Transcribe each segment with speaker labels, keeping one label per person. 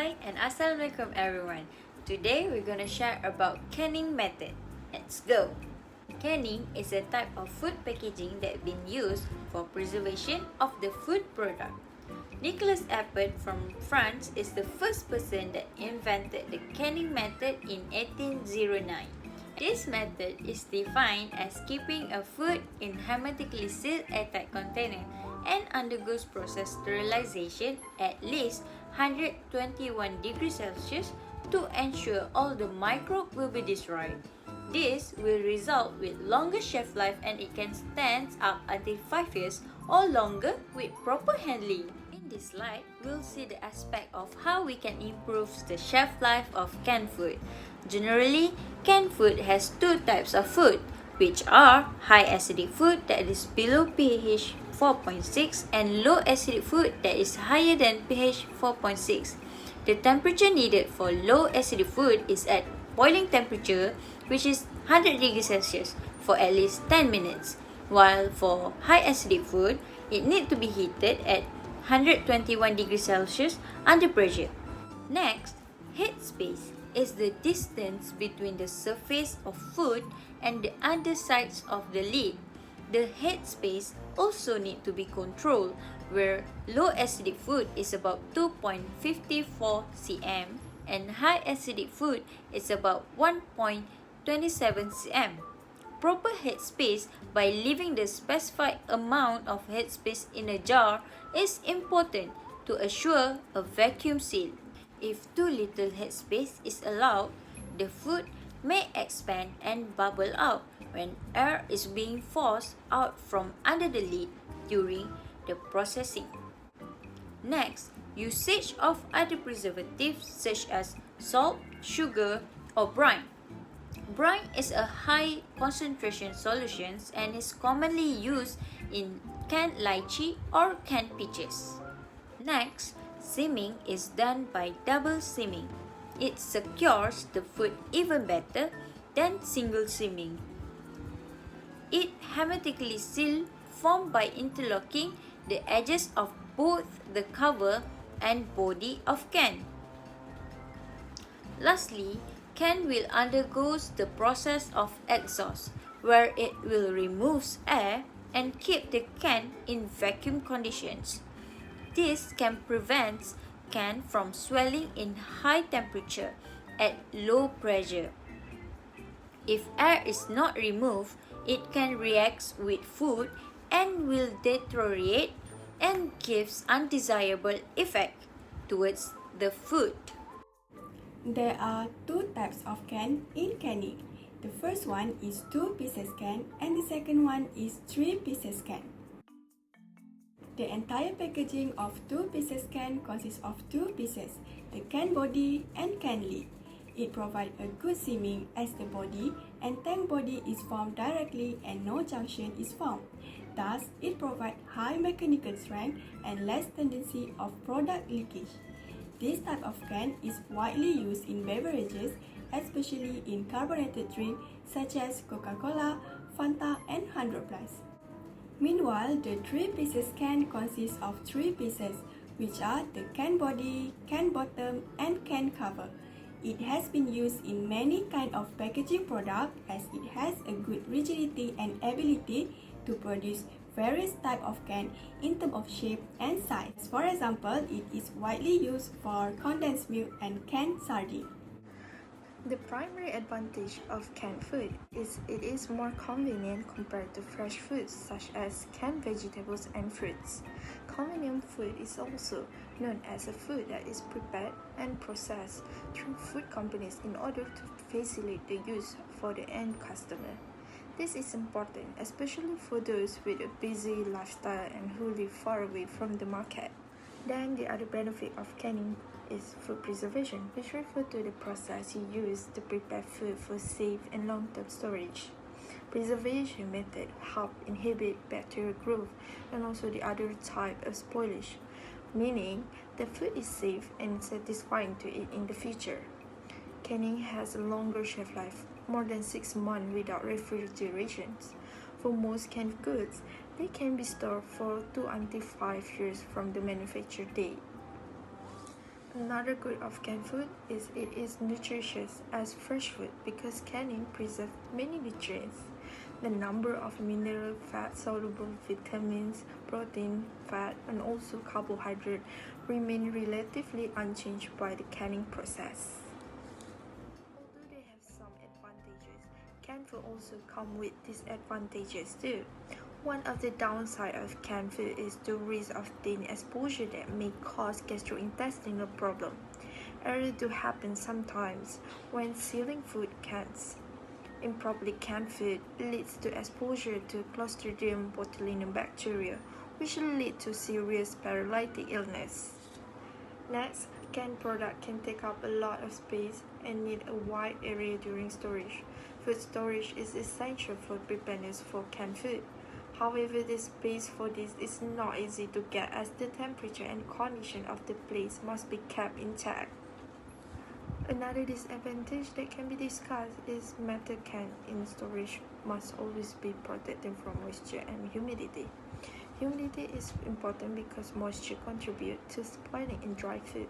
Speaker 1: Hi and Assalamualaikum everyone. Today we're gonna share about canning method. Let's go. Canning is a type of food packaging that been used for preservation of the food product. Nicolas Appert from France is the first person that invented the canning method in 1809. This method is defined as keeping a food in hermetically sealed airtight container and undergoes process sterilization at least 121 degrees Celsius to ensure all the microbes will be destroyed. This will result with longer shelf life and it can stand up until 5 years or longer with proper handling. In this slide, we'll see the aspect of how we can improve the shelf life of canned food. Generally, canned food has two types of food, which are high acidic food that is below pH 4.6 and low acidic food that is higher than pH 4.6. The temperature needed for low acidic food is at boiling temperature, which is 100 degrees Celsius for at least 10 minutes, while for high acidic food, it needs to be heated at 121 degrees Celsius under pressure. Next, headspace is the distance between the surface of food and the undersides of the lid. The headspace also need to be controlled, where low acidic food is about 2.54 cm and high acidic food is about 1.27 cm. Proper headspace by leaving the specified amount of headspace in a jar is important to assure a vacuum seal. If too little headspace is allowed, the food may expand and bubble out when air is being forced out from under the lid during the processing. Next, usage of other preservatives such as salt, sugar, or brine. Brine is a high concentration solution and is commonly used in canned lychee or canned peaches. Next, simming is done by double simming. It secures the food even better than single simming. It hermetically seals foam by interlocking the edges of both the cover and body of can. Lastly, can will undergo the process of exhaust, where it will remove air and keep the can in vacuum conditions. This can prevent can from swelling in high temperature at low pressure. If air is not removed, it can react with food and will deteriorate and gives undesirable effect towards the food.
Speaker 2: There are two types of can in canning. The first one is 2 pieces can and the second one is 3 pieces can. The entire packaging of 2 pieces can consists of 2 pieces, the can body and can lid. It provides a good seaming as the body and tank body is formed directly and no junction is formed. Thus, it provides high mechanical strength and less tendency of product leakage. This type of can is widely used in beverages, especially in carbonated drinks such as Coca-Cola, Fanta, and 100 Plus. Meanwhile, the 3 pieces can consists of 3 pieces, which are the can body, can bottom, and can cover. It has been used in many kinds of packaging products as it has a good rigidity and ability to produce various types of can in terms of shape and size. For example, it is widely used for condensed milk and canned sardine.
Speaker 3: The primary advantage of canned food is it is more convenient compared to fresh foods such as canned vegetables and fruits. Convenient food is also known as a food that is prepared and processed through food companies in order to facilitate the use for the end customer. This is important, especially for those with a busy lifestyle and who live far away from the market. Then the other benefit of canning is food preservation, which refers to the process you use to prepare food for safe and long-term storage. Preservation method help inhibit bacterial growth and also the other type of spoilage, meaning the food is safe and satisfying to eat in the future. Canning has a longer shelf life, more than 6 months without refrigeration. For most canned goods, they can be stored for 2 until 5 years from the manufacture date. Another good of canned food is it is nutritious as fresh food because canning preserves many nutrients. The number of mineral, fat-soluble vitamins, protein, fat, and also carbohydrate remain relatively unchanged by the canning process. Although they have some advantages, canned food also come with disadvantages too. One of the downsides of canned food is the risk of thin exposure that may cause gastrointestinal problems. Errors do happen sometimes when sealing food cans. Improperly canned food leads to exposure to Clostridium botulinum bacteria, which lead to serious paralytic illness. Next, canned product can take up a lot of space and need a wide area during storage. Food storage is essential for preparedness for canned food. However, the space for this is not easy to get as the temperature and condition of the place must be kept intact. Another disadvantage that can be discussed is metal can in storage must always be protected from moisture and humidity. Humidity is important because moisture contributes to spoiling in dry food.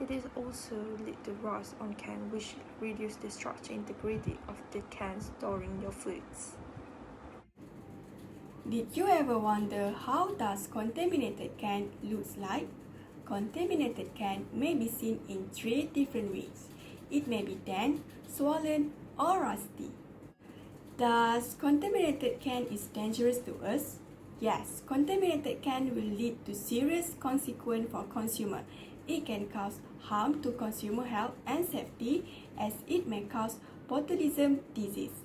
Speaker 3: It is also lead to rust on can, which reduces the structural integrity of the can storing your foods.
Speaker 2: Did you ever wonder how does contaminated can looks like? Contaminated can may be seen in 3 different ways. It may be damp, swollen, or rusty. Does contaminated can is dangerous to us? Yes, contaminated can will lead to serious consequence for consumer. It can cause harm to consumer health and safety as it may cause botulism disease.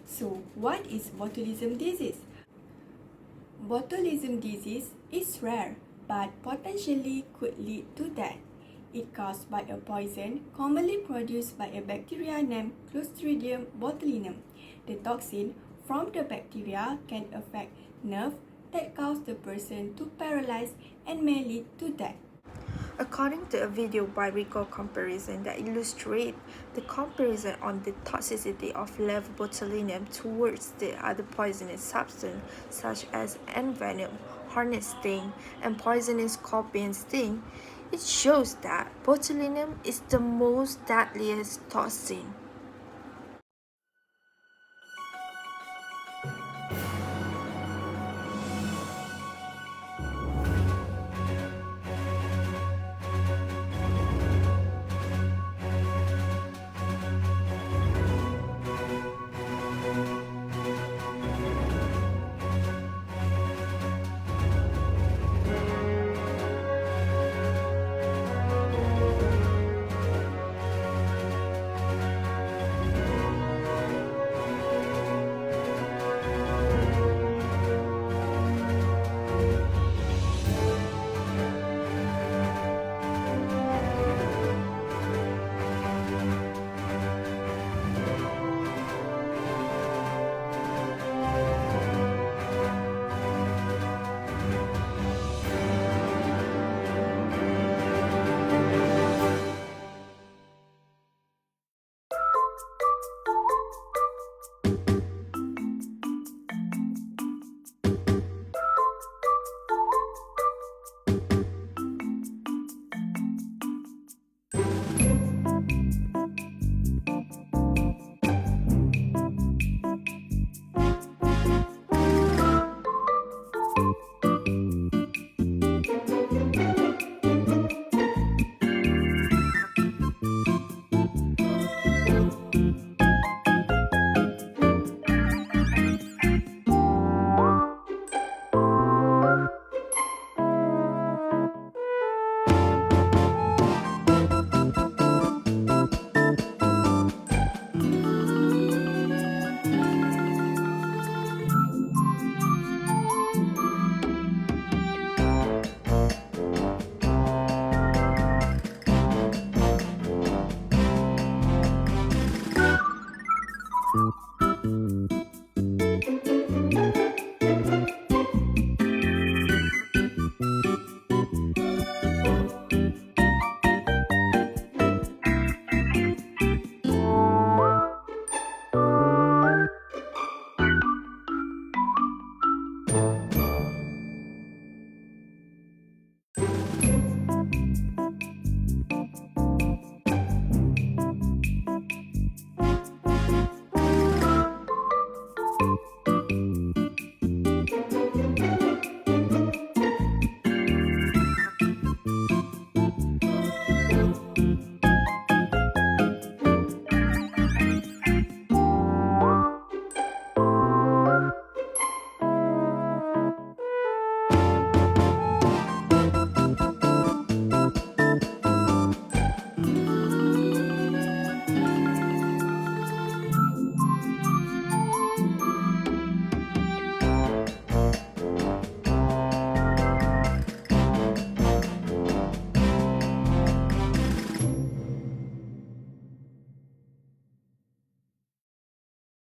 Speaker 2: So, what is botulism disease? Botulism disease is rare but potentially could lead to death. It caused by a poison commonly produced by a bacteria named Clostridium botulinum. The toxin from the bacteria can affect nerve that cause the person to paralyze and may lead to death.
Speaker 3: According to a video by Recall Comparison that illustrates the comparison on the toxicity of lead botulinum towards the other poisonous substances such as ant venom, hornet sting, and poisonous scorpion sting, it shows that botulinum is the most deadliest toxin.